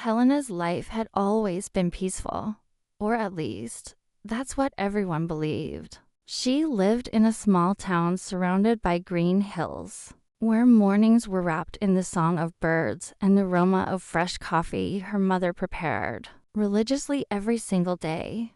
Helena's life had always been peaceful, or at least, that's what everyone believed. She lived in a small town surrounded by green hills, where mornings were wrapped in the song of birds and the aroma of fresh coffee her mother prepared religiously every single day.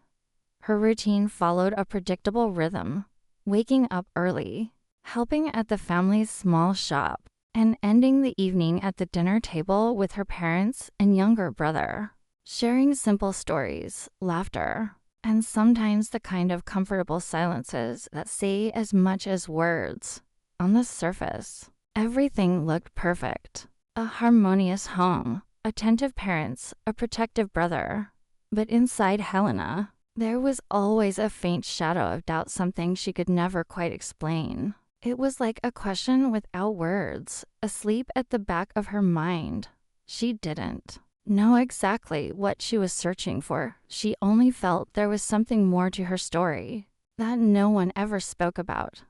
Her routine followed a predictable rhythm, waking up early, helping at the family's small shop, and ending the evening at the dinner table with her parents and younger brother, sharing simple stories, laughter, and sometimes the kind of comfortable silences that say as much as words. On the surface, everything looked perfect. A harmonious home, attentive parents, a protective brother. But inside Helena, there was always a faint shadow of doubt, something she could never quite explain. It was like a question without words, asleep at the back of her mind. She didn't know exactly what she was searching for. She only felt there was something more to her story that no one ever spoke about.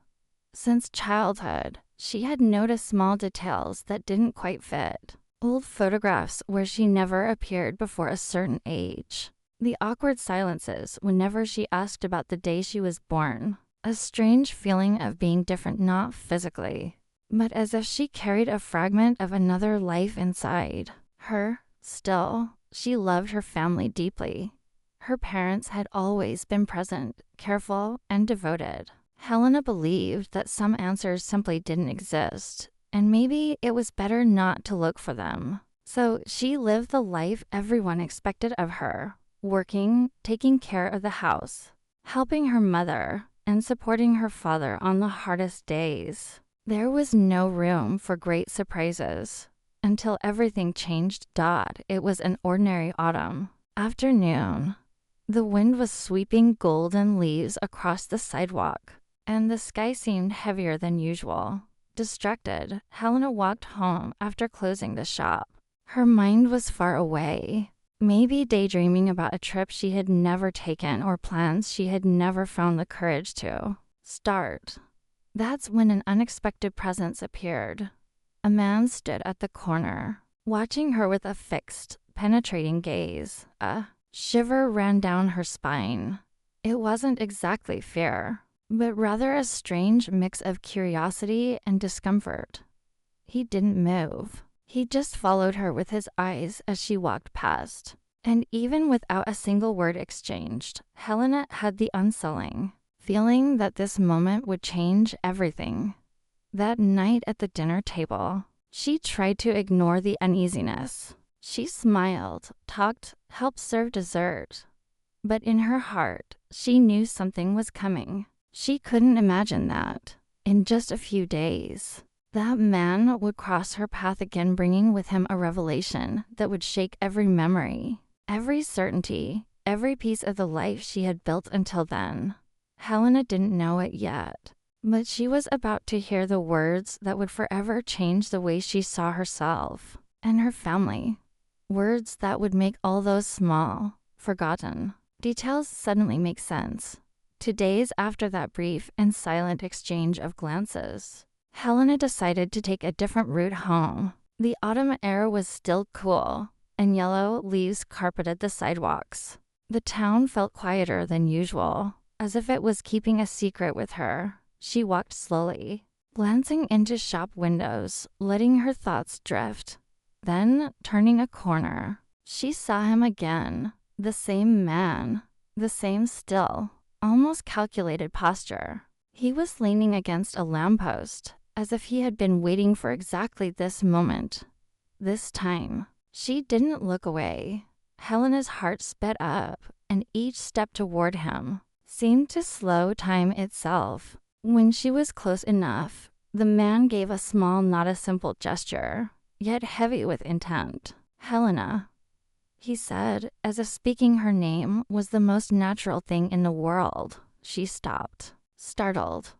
Since childhood, she had noticed small details that didn't quite fit. Old photographs where she never appeared before a certain age. The awkward silences whenever she asked about the day she was born. A strange feeling of being different, not physically, but as if she carried a fragment of another life inside her. Still, she loved her family deeply. Her parents had always been present, careful, and devoted. Helena believed that some answers simply didn't exist, and maybe it was better not to look for them. So she lived the life everyone expected of her, working, taking care of the house, helping her mother, and supporting her father on the hardest days. There was no room for great surprises until everything changed. It was an ordinary autumn afternoon. The wind was sweeping golden leaves across the sidewalk, and the sky seemed heavier than usual. Distracted, Helena walked home after closing the shop. Her mind was far away, maybe daydreaming about a trip she had never taken or plans she had never found the courage to start. That's when an unexpected presence appeared. A man stood at the corner, watching her with a fixed, penetrating gaze. A shiver ran down her spine. It wasn't exactly fear, but rather a strange mix of curiosity and discomfort. He didn't move. He just followed her with his eyes as she walked past. And even without a single word exchanged, Helena had the unsettling feeling that this moment would change everything. That night at the dinner table, she tried to ignore the uneasiness. She smiled, talked, helped serve dessert. But in her heart, she knew something was coming. She couldn't imagine that, in just a few days, that man would cross her path again, bringing with him a revelation that would shake every memory, every certainty, every piece of the life she had built until then. Helena didn't know it yet, but she was about to hear the words that would forever change the way she saw herself and her family. Words that would make all those small, forgotten details suddenly make sense. 2 days after that brief and silent exchange of glances, Helena decided to take a different route home. The autumn air was still cool, and yellow leaves carpeted the sidewalks. The town felt quieter than usual, as if it was keeping a secret with her. She walked slowly, glancing into shop windows, letting her thoughts drift. Then, turning a corner, she saw him again. The same man, the same still, almost calculated posture. He was leaning against a lamppost, as if he had been waiting for exactly this moment. This time, she didn't look away. Helena's heart sped up, and each step toward him seemed to slow time itself. When she was close enough, the man gave a small, not a simple gesture, yet heavy with intent. "Helena," he said, as if speaking her name was the most natural thing in the world. She stopped, startled.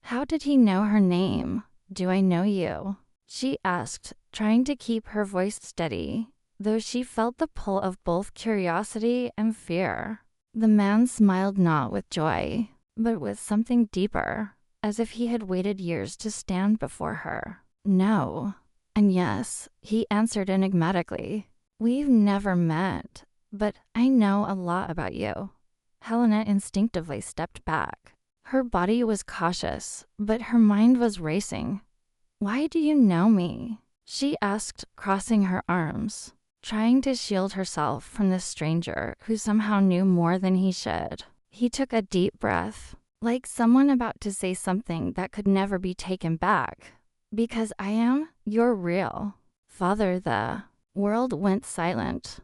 How did he know her name? "Do I know you?" she asked, trying to keep her voice steady, though she felt the pull of both curiosity and fear. The man smiled, not with joy, but with something deeper, as if he had waited years to stand before her. "No." And yes, he answered enigmatically. We've never met, but I know a lot about you. Helena instinctively stepped back. Her body was cautious, but her mind was racing. Why do you know me? She asked, crossing her arms, trying to shield herself from this stranger who somehow knew more than he should. He took a deep breath, like someone about to say something that could never be taken back. Because I am, you're real. Father, the world went silent.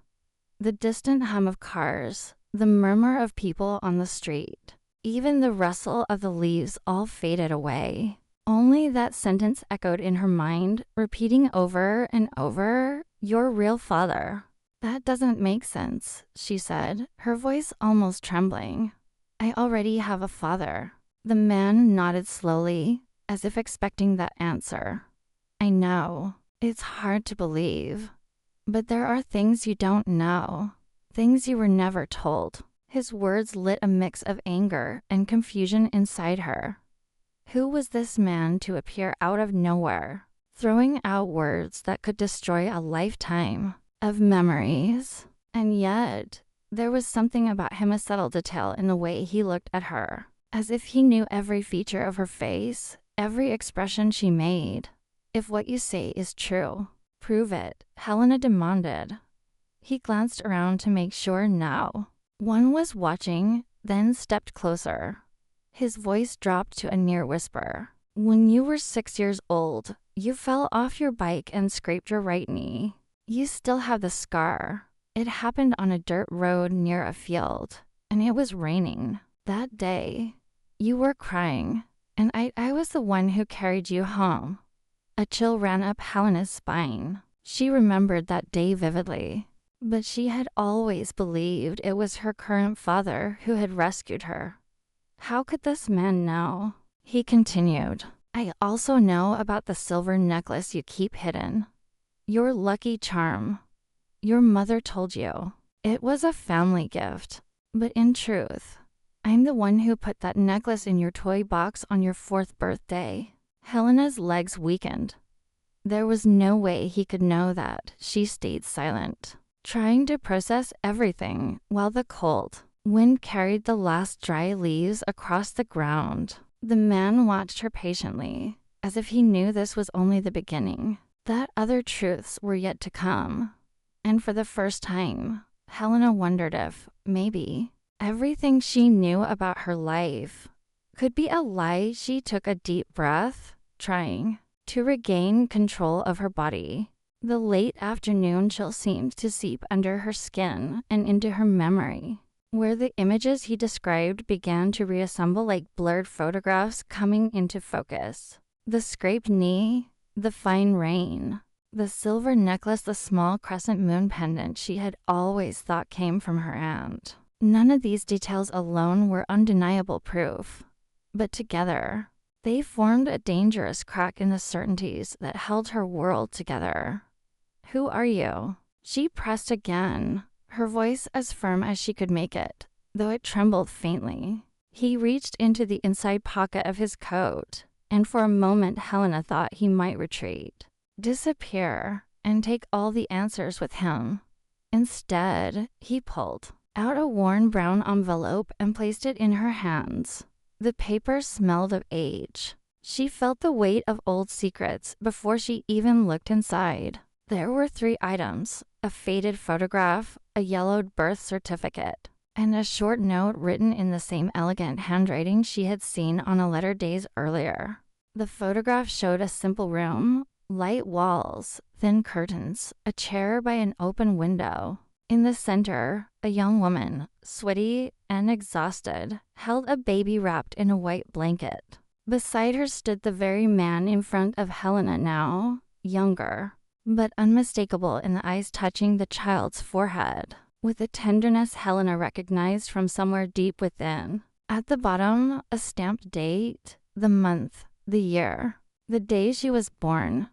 The distant hum of cars, the murmur of people on the street, even the rustle of the leaves all faded away. Only that sentence echoed in her mind, repeating over and over, "Your real father." "That doesn't make sense," she said, her voice almost trembling. "I already have a father." The man nodded slowly, as if expecting that answer. "I know. It's hard to believe. But there are things you don't know. Things you were never told." His words lit a mix of anger and confusion inside her. Who was this man to appear out of nowhere, throwing out words that could destroy a lifetime of memories? And yet, there was something about him, a subtle detail in the way he looked at her, as if he knew every feature of her face, every expression she made. "If what you say is true, prove it," Helena demanded. He glanced around to make sure no one was watching, then stepped closer. His voice dropped to a near whisper. "When you were 6 years old, you fell off your bike and scraped your right knee. You still have the scar. It happened on a dirt road near a field, and it was raining. That day, you were crying, and I was the one who carried you home." A chill ran up Helena's spine. She remembered that day vividly, but she had always believed it was her current father who had rescued her. How could this man know? He continued, "I also know about the silver necklace you keep hidden. Your lucky charm. Your mother told you. It was a family gift. But in truth, I'm the one who put that necklace in your toy box on your 4th birthday." Helena's legs weakened. There was no way he could know that. She stayed silent, trying to process everything while the cold wind carried the last dry leaves across the ground. The man watched her patiently, as if he knew this was only the beginning, that other truths were yet to come. And for the first time, Helena wondered if, maybe, everything she knew about her life could be a lie. She took a deep breath, trying to regain control of her body. The late afternoon chill seemed to seep under her skin and into her memory, where the images he described began to reassemble like blurred photographs coming into focus. The scraped knee, the fine rain, the silver necklace, the small crescent moon pendant she had always thought came from her aunt. None of these details alone were undeniable proof, but together, they formed a dangerous crack in the certainties that held her world together. "Who are you?" She pressed again, her voice as firm as she could make it, though it trembled faintly. He reached into the inside pocket of his coat, and for a moment Helena thought he might retreat, disappear, and take all the answers with him. Instead, he pulled out a worn brown envelope and placed it in her hands. The paper smelled of age. She felt the weight of old secrets before she even looked inside. There were 3 items: a faded photograph, a yellowed birth certificate, and a short note written in the same elegant handwriting she had seen on a letter days earlier. The photograph showed a simple room, light walls, thin curtains, a chair by an open window. In the center, a young woman, sweaty and exhausted, held a baby wrapped in a white blanket. Beside her stood the very man in front of Helena now, younger, but unmistakable in the eyes touching the child's forehead, with a tenderness Helena recognized from somewhere deep within. At the bottom, a stamped date, the month, the year, the day she was born.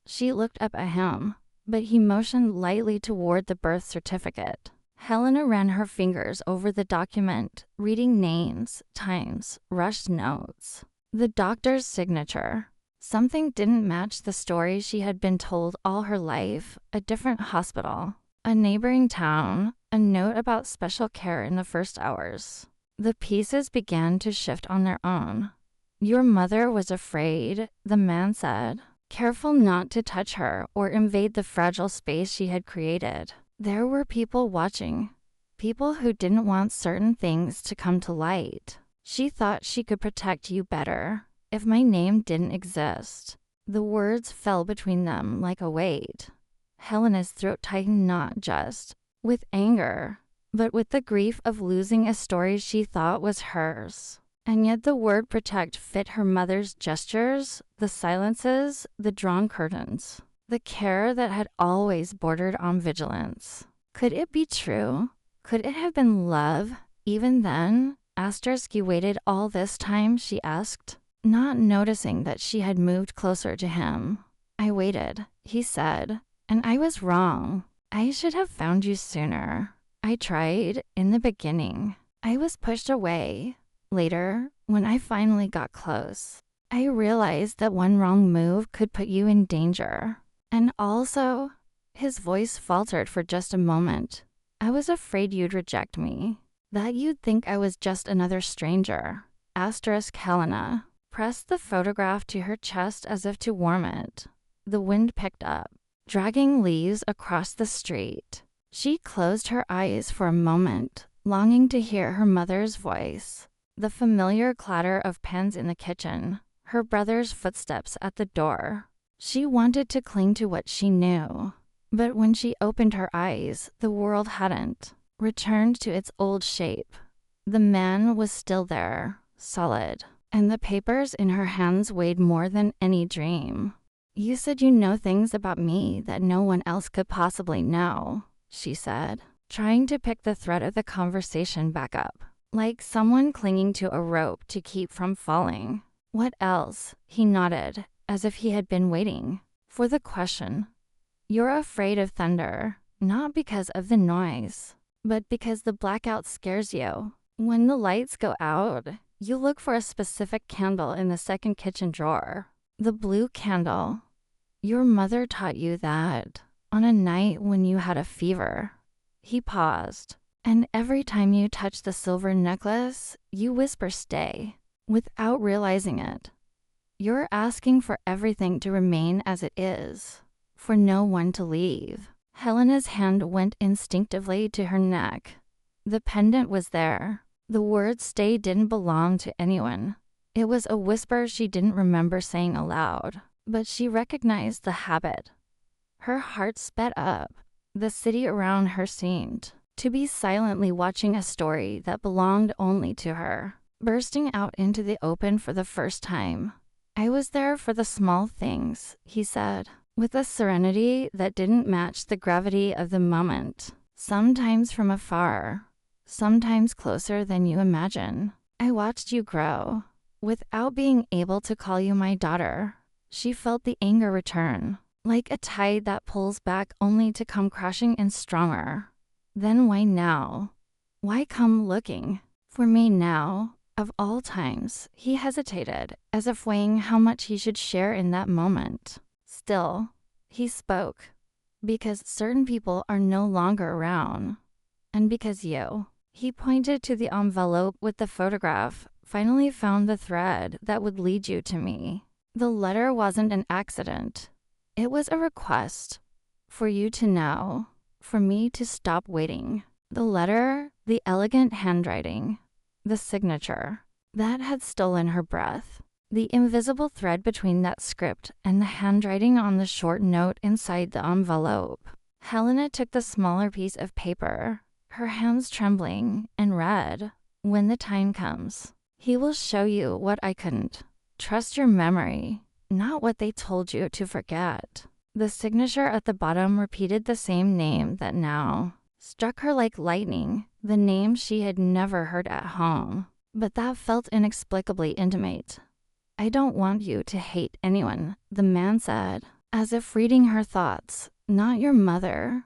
She looked up at him, but he motioned lightly toward the birth certificate. Helena ran her fingers over the document, reading names, times, rushed notes. The doctor's signature. Something didn't match the story she had been told all her life. A different hospital, A neighboring town, a note about special care in the first hours. The pieces began to shift on their own. Your mother was afraid, the man said, careful not to touch her or invade the fragile space she had created. There were people watching, people who didn't want certain things to come to light. She thought she could protect you better if my name didn't exist. The words fell between them like a weight. Helena's throat tightened not just with anger, but with the grief of losing a story she thought was hers. And yet the word protect fit her mother's gestures, the silences, the drawn curtains, the care that had always bordered on vigilance. Could it be true? Could it have been love, even then? You waited all this time, she asked, not noticing that she had moved closer to him. I waited, he said, and I was wrong. I should have found you sooner. I tried in the beginning. I was pushed away. Later, when I finally got close, I realized that one wrong move could put you in danger. And also, his voice faltered for just a moment. I was afraid you'd reject me, that you'd think I was just another stranger. Helena pressed the photograph to her chest as if to warm it. The wind picked up, dragging leaves across the street. She closed her eyes for a moment, longing to hear her mother's voice, the familiar clatter of pans in the kitchen, her brother's footsteps at the door. She wanted to cling to what she knew, but when she opened her eyes, the world hadn't returned to its old shape. The man was still there, solid, and the papers in her hands weighed more than any dream. You said you know things about me that no one else could possibly know, she said, trying to pick the thread of the conversation back up, like someone clinging to a rope to keep from falling. What else? He nodded, as if he had been waiting for the question. You're afraid of thunder, not because of the noise, but because the blackout scares you. When the lights go out, you look for a specific candle in the second kitchen drawer. The blue candle. Your mother taught you that on a night when you had a fever. He paused, and every time you touch the silver necklace, you whisper stay, without realizing it. You're asking for everything to remain as it is, for no one to leave. Helena's hand went instinctively to her neck. The pendant was there. The word stay didn't belong to anyone. It was a whisper she didn't remember saying aloud, but she recognized the habit. Her heart sped up. The city around her seemed to be silently watching a story that belonged only to her, bursting out into the open for the first time. I was there for the small things, he said, with a serenity that didn't match the gravity of the moment. Sometimes from afar, sometimes closer than you imagine. I watched you grow, without being able to call you my daughter. She felt the anger return, like a tide that pulls back only to come crashing in stronger. Then why now? Why come looking for me now? Of all times, he hesitated, as if weighing how much he should share in that moment. Still, he spoke, because certain people are no longer around, and because you. He pointed to the envelope with the photograph, finally found the thread that would lead you to me. The letter wasn't an accident. It was a request for you to know, for me to stop waiting. The letter, the elegant handwriting, the signature, that had stolen her breath. The invisible thread between that script and the handwriting on the short note inside the envelope. Helena took the smaller piece of paper, her hands trembling, and read, "When the time comes, he will show you what I couldn't. Trust your memory, not what they told you to forget." The signature at the bottom repeated the same name that now struck her like lightning, the name she had never heard at home, but that felt inexplicably intimate. "I don't want you to hate anyone," the man said, as if reading her thoughts. "Not your mother,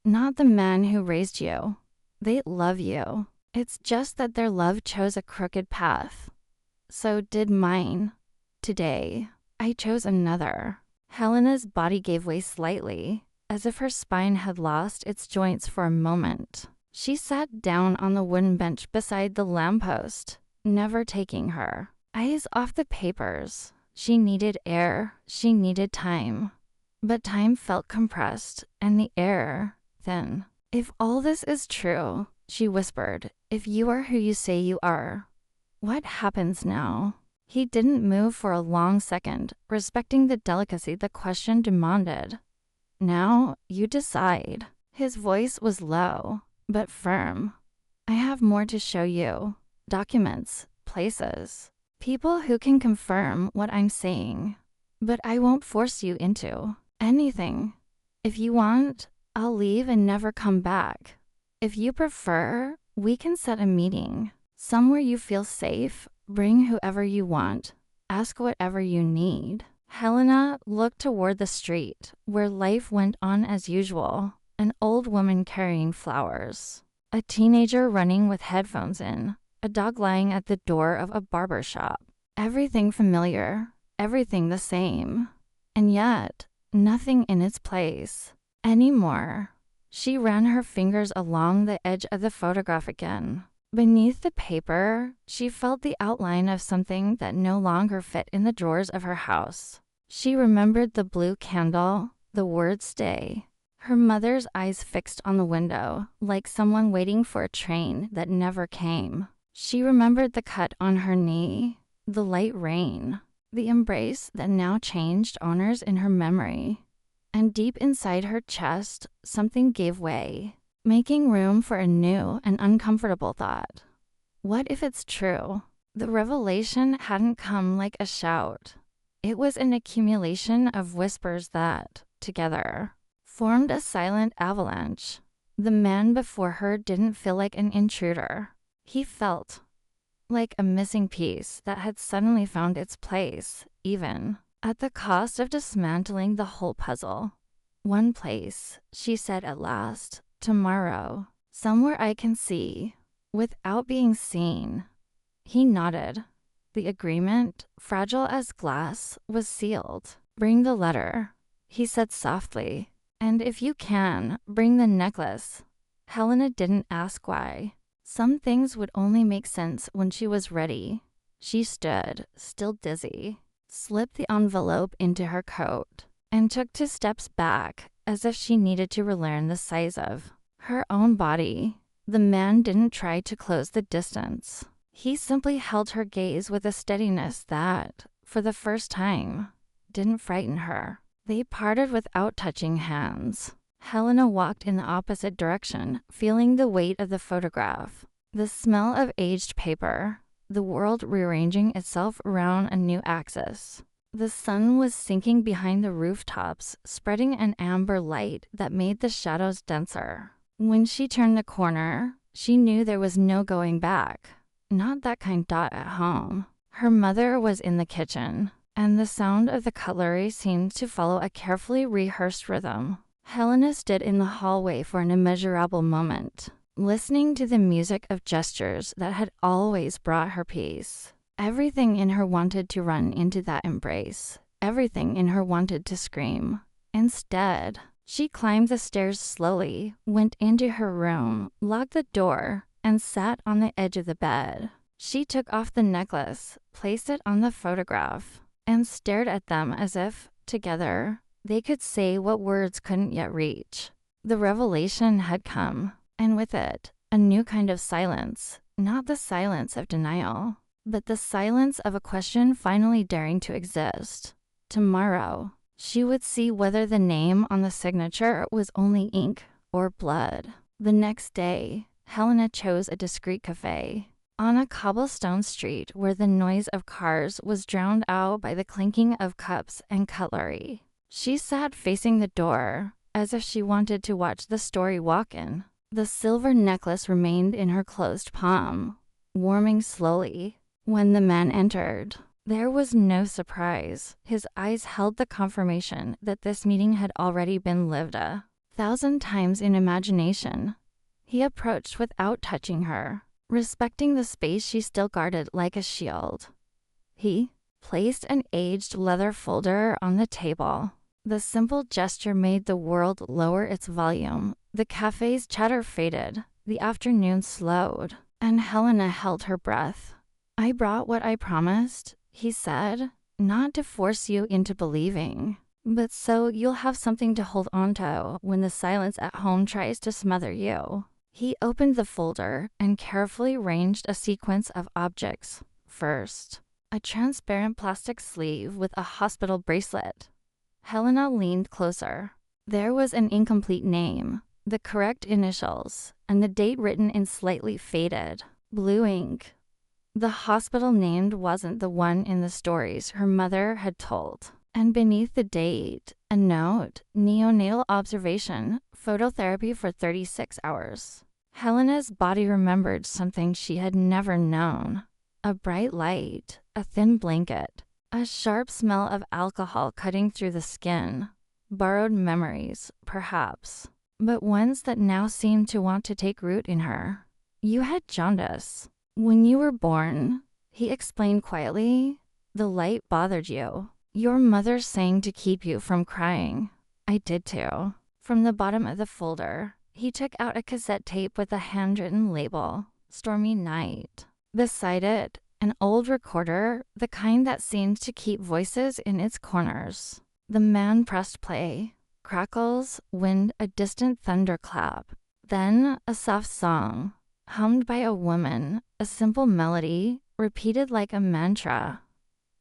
not the man who raised you. They love you. It's just that their love chose a crooked path. So did mine. Today, I chose another." Helena's body gave way slightly. as if her spine had lost its joints for a moment. She sat down on the wooden bench beside the lamppost, never taking her eyes off the papers. She needed air, she needed time. But time felt compressed, and the air thin. "If all this is true," she whispered, "if you are who you say you are, what happens now?" He didn't move for a long second, respecting the delicacy the question demanded. "Now, you decide." His voice was low, but firm. "I have more to show you. Documents, places, people who can confirm what I'm saying. But I won't force you into anything. If you want, I'll leave and never come back. If you prefer, we can set a meeting. Somewhere you feel safe. Bring whoever you want. Ask whatever you need." Helena looked toward the street, where life went on as usual. An old woman carrying flowers. A teenager running with headphones in. A dog lying at the door of a barber shop. Everything familiar. Everything the same. And yet, nothing in its place anymore. She ran her fingers along the edge of the photograph again. Beneath the paper, she felt the outline of something that no longer fit in the drawers of her house. She remembered the blue candle, the word "stay." Her mother's eyes fixed on the window, like someone waiting for a train that never came. She remembered the cut on her knee, the light rain, the embrace that now changed owners in her memory. And deep inside her chest, something gave way, making room for a new and uncomfortable thought. What if it's true? The revelation hadn't come like a shout. It was an accumulation of whispers that, together, formed a silent avalanche. The man before her didn't feel like an intruder. He felt like a missing piece that had suddenly found its place, even at the cost of dismantling the whole puzzle. "One place," she said at last. "Tomorrow. Somewhere I can see, without being seen." He nodded. The agreement, fragile as glass, was sealed. "Bring the letter," he said softly. "And if you can, bring the necklace." Helena didn't ask why. Some things would only make sense when she was ready. She stood, still dizzy, slipped the envelope into her coat, and took 2 steps back, as if she needed to relearn the size of her own body. The man didn't try to close the distance. He simply held her gaze with a steadiness that, for the first time, didn't frighten her. They parted without touching hands. Helena walked in the opposite direction, feeling the weight of the photograph, the smell of aged paper, the world rearranging itself around a new axis. The sun was sinking behind the rooftops, spreading an amber light that made the shadows denser. When she turned the corner, she knew there was no going back. Not that kind dot at home. Her mother was in the kitchen, and the sound of the cutlery seemed to follow a carefully rehearsed rhythm. Helena stood in the hallway for an immeasurable moment, listening to the music of gestures that had always brought her peace. Everything in her wanted to run into that embrace. Everything in her wanted to scream. Instead, she climbed the stairs slowly, went into her room, locked the door, and sat on the edge of the bed. She took off the necklace, placed it on the photograph, and stared at them as if, together, they could say what words couldn't yet reach. The revelation had come, and with it, a new kind of silence. Not the silence of denial, but the silence of a question finally daring to exist. Tomorrow, she would see whether the name on the signature was only ink or blood. The next day, Helena chose a discreet cafe on a cobblestone street where the noise of cars was drowned out by the clinking of cups and cutlery. She sat facing the door, as if she wanted to watch the story walk in. The silver necklace remained in her closed palm, warming slowly. When the man entered, there was no surprise. His eyes held the confirmation that this meeting had already been lived 1,000 times in imagination. He approached without touching her, respecting the space she still guarded like a shield. He placed an aged leather folder on the table. The simple gesture made the world lower its volume. The cafe's chatter faded. The afternoon slowed, and Helena held her breath. "I brought what I promised," he said, "not to force you into believing, but so you'll have something to hold on to when the silence at home tries to smother you." He opened the folder and carefully arranged a sequence of objects. First, a transparent plastic sleeve with a hospital bracelet. Helena leaned closer. There was an incomplete name, the correct initials, and the date written in slightly faded blue ink. The hospital named wasn't the one in the stories her mother had told. And beneath the date, a note, neonatal observation, phototherapy for 36 hours. Helena's body remembered something she had never known. A bright light, a thin blanket, a sharp smell of alcohol cutting through the skin. Borrowed memories, perhaps, but ones that now seemed to want to take root in her. "You had jaundice when you were born," he explained quietly. "The light bothered you. Your mother sang to keep you from crying. I did too." From the bottom of the folder, he took out a cassette tape with a handwritten label, "Stormy Night." Beside it, an old recorder, the kind that seemed to keep voices in its corners. The man pressed play. Crackles, wind, a distant thunderclap. Then a soft song, hummed by a woman, a simple melody, repeated like a mantra.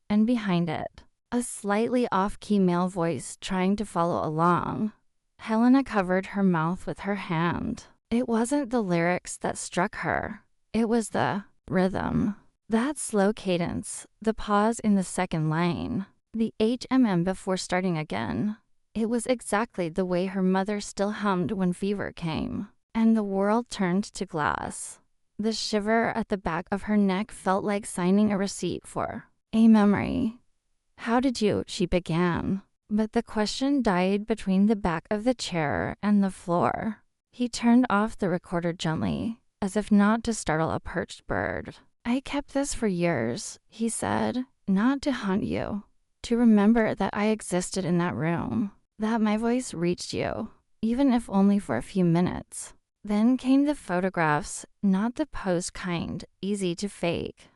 And behind it, a slightly off-key male voice trying to follow along. Helena covered her mouth with her hand. It wasn't the lyrics that struck her. It was the rhythm. That slow cadence, the pause in the second line, the HMM before starting again. It was exactly the way her mother still hummed when fever came. And the world turned to glass. The shiver at the back of her neck felt like signing a receipt for a memory. "How did you?" she began. But the question died between the back of the chair and the floor. He turned off the recorder gently, as if not to startle a perched bird. "I kept this for years," he said, "not to haunt you. To remember that I existed in that room, that my voice reached you, even if only for a few minutes." Then came the photographs, not the posed kind, easy to fake.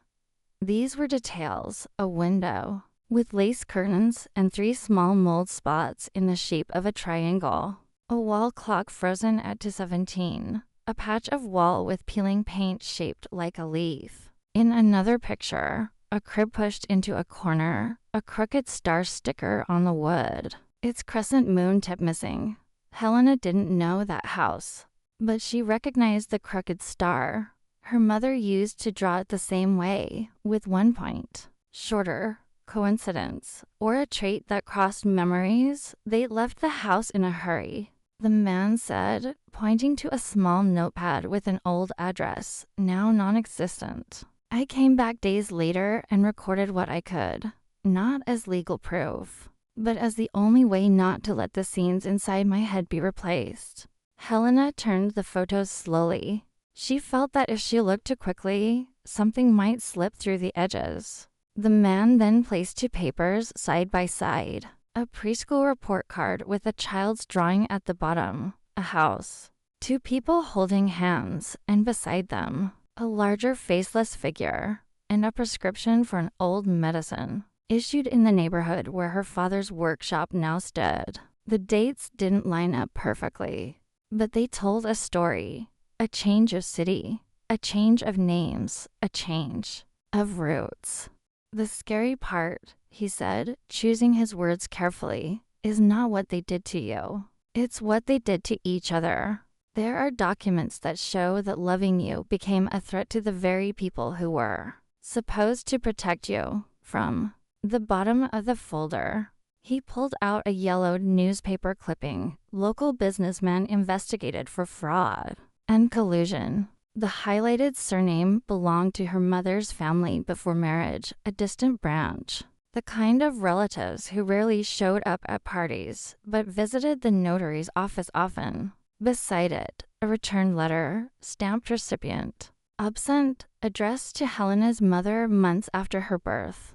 These were details, a window, with lace curtains and 3 small mold spots in the shape of a triangle, a wall clock frozen at 2:17, a patch of wall with peeling paint shaped like a leaf. In another picture, a crib pushed into a corner, a crooked star sticker on the wood, its crescent moon tip missing. Helena didn't know that house, but she recognized the crooked star. Her mother used to draw it the same way, with one point. Shorter. Coincidence, or a trait that crossed memories? They left the house in a hurry, the man said, pointing to a small notepad with an old address, now non-existent. "I came back days later and recorded what I could, not as legal proof, but as the only way not to let the scenes inside my head be replaced." Helena turned the photos slowly. She felt that if she looked too quickly, something might slip through the edges. The man then placed 2 papers side by side, a preschool report card with a child's drawing at the bottom, a house, 2 people holding hands, and beside them, a larger faceless figure, and a prescription for an old medicine, issued in the neighborhood where her father's workshop now stood. The dates didn't line up perfectly, but they told a story, a change of city, a change of names, a change of roots. "The scary part," he said, choosing his words carefully, "is not what they did to you. It's what they did to each other. There are documents that show that loving you became a threat to the very people who were supposed to protect you from." The bottom of the folder, he pulled out a yellowed newspaper clipping. "Local businessman investigated for fraud and collusion." The highlighted surname belonged to her mother's family before marriage, a distant branch. The kind of relatives who rarely showed up at parties, but visited the notary's office often. Beside it, a return letter, stamped recipient. Absent, addressed to Helena's mother months after her birth.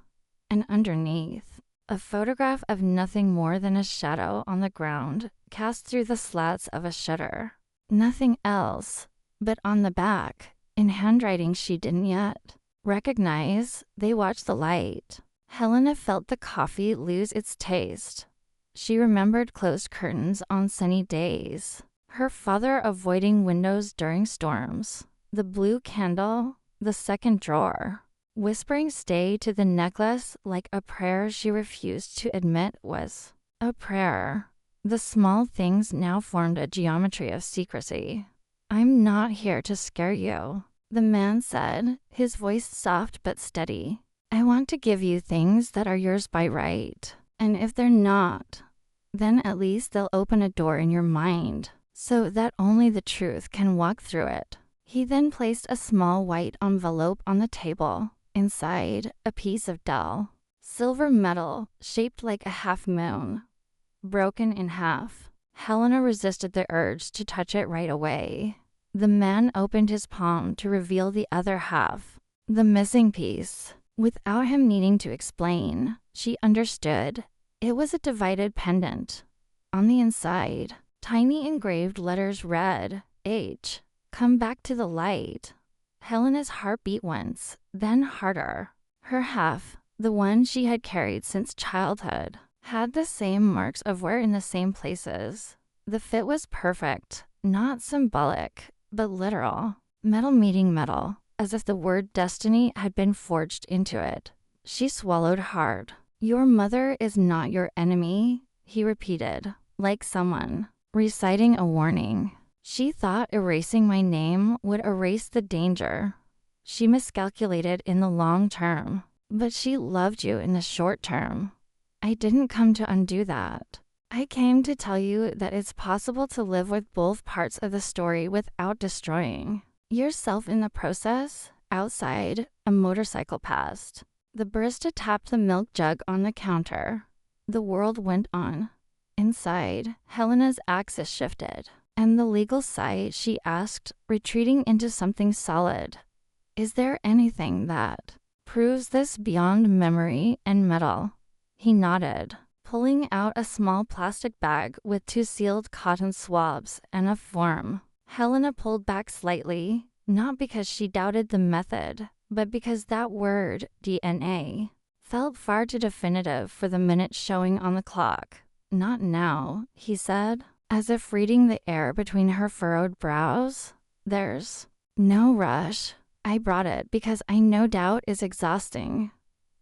And underneath, a photograph of nothing more than a shadow on the ground cast through the slats of a shutter. Nothing else, but on the back, in handwriting she didn't yet recognize, they watched the light. Helena felt the coffee lose its taste. She remembered closed curtains on sunny days, her father avoiding windows during storms, the blue candle, the second drawer, whispering stay to the necklace like a prayer she refused to admit was a prayer. The small things now formed a geometry of secrecy. "I'm not here to scare you," the man said, his voice soft but steady. "I want to give you things that are yours by right. And if they're not, then at least they'll open a door in your mind so that only the truth can walk through it." He then placed a small white envelope on the table. Inside, a piece of dull silver metal shaped like a half moon, broken in half. Helena resisted the urge to touch it right away. The man opened his palm to reveal the other half, the missing piece. Without him needing to explain, she understood. It was a divided pendant. On the inside, tiny engraved letters read, "H. Come back to the light." Helena's heart beat once, then harder. Her half, the one she had carried since childhood, had the same marks of wear in the same places. The fit was perfect, not symbolic, but literal. Metal meeting metal, as if the word destiny had been forged into it. She swallowed hard. "Your mother is not your enemy," he repeated, like someone reciting a warning. "She thought erasing my name would erase the danger. She miscalculated in the long term, but she loved you in the short term. I didn't come to undo that. I came to tell you that it's possible to live with both parts of the story without destroying yourself in the process." Outside, a motorcycle passed. The barista tapped the milk jug on the counter. The world went on. Inside, Helena's axis shifted. "And the legal side?" she asked, retreating into something solid. "Is there anything that proves this beyond memory and metal?" He nodded, pulling out a small plastic bag with 2 sealed cotton swabs and a form. Helena pulled back slightly, not because she doubted the method, but because that word, DNA, felt far too definitive for the minutes showing on the clock. "Not now," he said, as if reading the air between her furrowed brows. "There's no rush. I brought it because I know doubt is exhausting.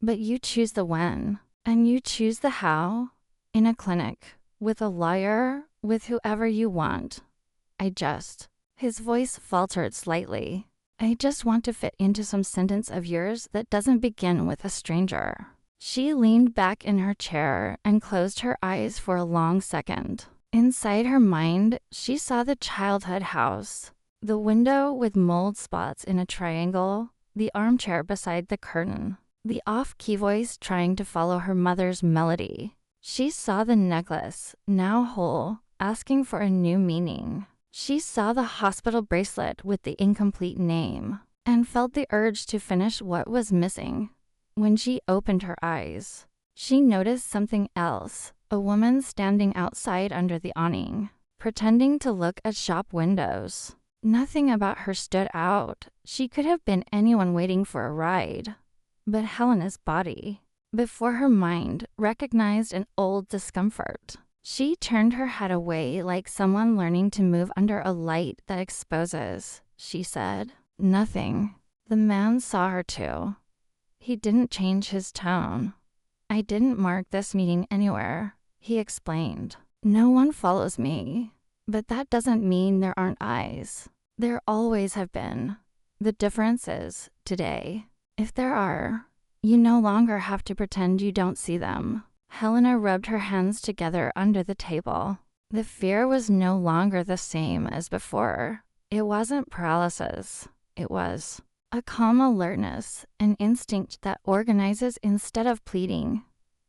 But you choose the when, and you choose the how. In a clinic, with a lawyer, with whoever you want. His voice faltered slightly. "I just want to fit into some sentence of yours that doesn't begin with a stranger." She leaned back in her chair and closed her eyes for a long second. Inside her mind, she saw the childhood house, the window with mold spots in a triangle, the armchair beside the curtain, the off-key voice trying to follow her mother's melody. She saw the necklace, now whole, asking for a new meaning. She saw the hospital bracelet with the incomplete name, and felt the urge to finish what was missing. When she opened her eyes, she noticed something else. A woman standing outside under the awning, pretending to look at shop windows. Nothing about her stood out. She could have been anyone waiting for a ride. But Helena's body, before her mind, recognized an old discomfort. She turned her head away like someone learning to move under a light that exposes. She said, "Nothing." The man saw her too. He didn't change his tone. "I didn't mark this meeting anywhere," he explained. "No one follows me. But that doesn't mean there aren't eyes. There always have been. The difference is, today, if there are, you no longer have to pretend you don't see them." Helena rubbed her hands together under the table. The fear was no longer the same as before. It wasn't paralysis. It was a calm alertness, an instinct that organizes instead of pleading.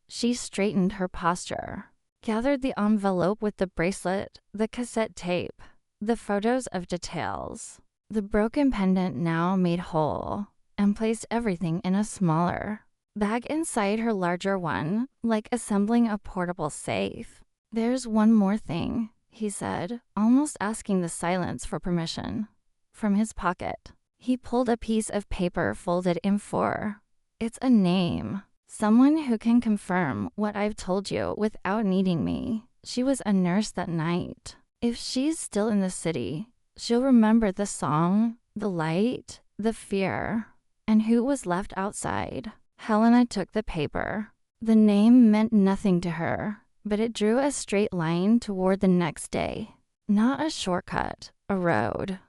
She straightened her posture, gathered the envelope with the bracelet, the cassette tape, the photos of details, the broken pendant now made whole, and placed everything in a smaller, back inside her larger one, like assembling a portable safe. "There's one more thing," he said, almost asking the silence for permission. From his pocket, he pulled a piece of paper folded in four. "It's a name. Someone who can confirm what I've told you without needing me. She was a nurse that night. If she's still in the city, she'll remember the song, the light, the fear, and who was left outside." Helena took the paper. The name meant nothing to her, but it drew a straight line toward the next day. Not a shortcut, a road.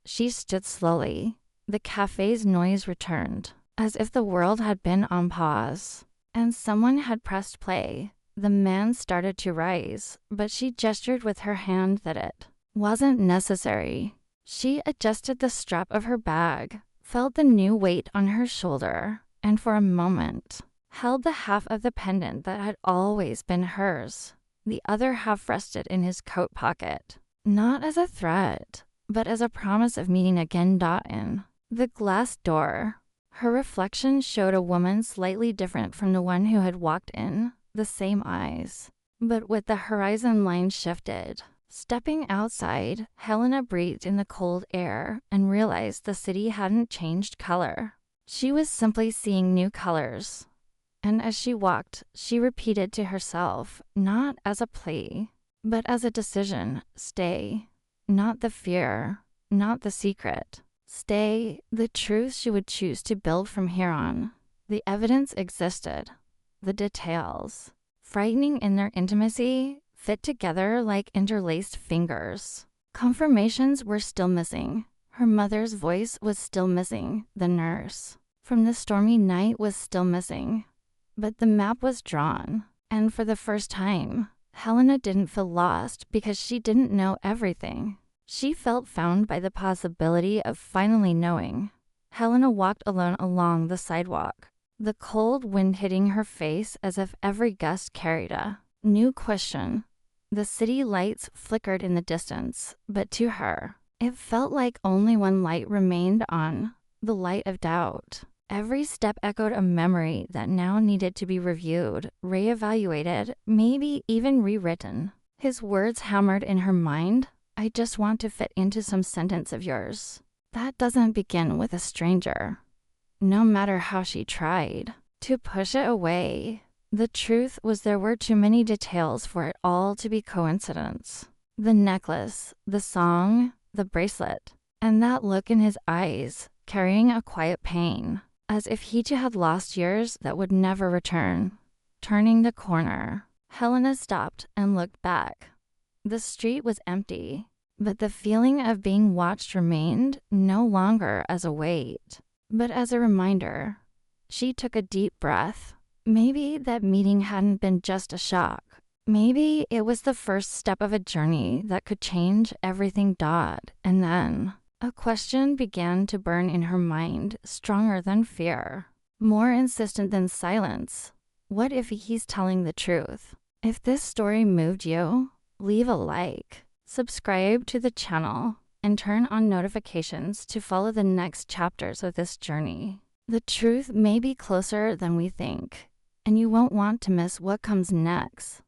She stood slowly. The cafe's noise returned, as if the world had been on pause, and someone had pressed play. The man started to rise, but she gestured with her hand that it wasn't necessary. She adjusted the strap of her bag, felt the new weight on her shoulder, and for a moment held the half of the pendant that had always been hers. The other half rested in his coat pocket, not as a threat, but as a promise of meeting again. In the glass door, her reflection showed a woman slightly different from the one who had walked in, the same eyes, but with the horizon line shifted. Stepping outside, Helena breathed in the cold air and realized the city hadn't changed color. She was simply seeing new colors. And as she walked, she repeated to herself, not as a plea, but as a decision, stay. Not the fear, not the secret. Stay, the truth she would choose to build from here on. The evidence existed. The details, frightening in their intimacy, fit together like interlaced fingers. Confirmations were still missing. Her mother's voice was still missing. The nurse from the stormy night was still missing. But the map was drawn, and for the first time, Helena didn't feel lost because she didn't know everything. She felt found by the possibility of finally knowing. Helena walked alone along the sidewalk, the cold wind hitting her face as if every gust carried a new question. The city lights flickered in the distance, but to her, it felt like only one light remained on, the light of doubt. Every step echoed a memory that now needed to be reviewed, reevaluated, maybe even rewritten. His words hammered in her mind. "I just want to fit into some sentence of yours. That doesn't begin with a stranger." No matter how she tried to push it away, the truth was there were too many details for it all to be coincidence. The necklace, the song, the bracelet, and that look in his eyes, carrying a quiet pain, as if he too had lost years that would never return. Turning the corner, Helena stopped and looked back. The street was empty, but the feeling of being watched remained, no longer as a weight, but as a reminder. She took a deep breath. Maybe that meeting hadn't been just a shock. Maybe it was the first step of a journey that could change everything. And then a question began to burn in her mind, stronger than fear, more insistent than silence. What if he's telling the truth? If this story moved you, leave a like, subscribe to the channel, and turn on notifications to follow the next chapters of this journey. The truth may be closer than we think, and you won't want to miss what comes next.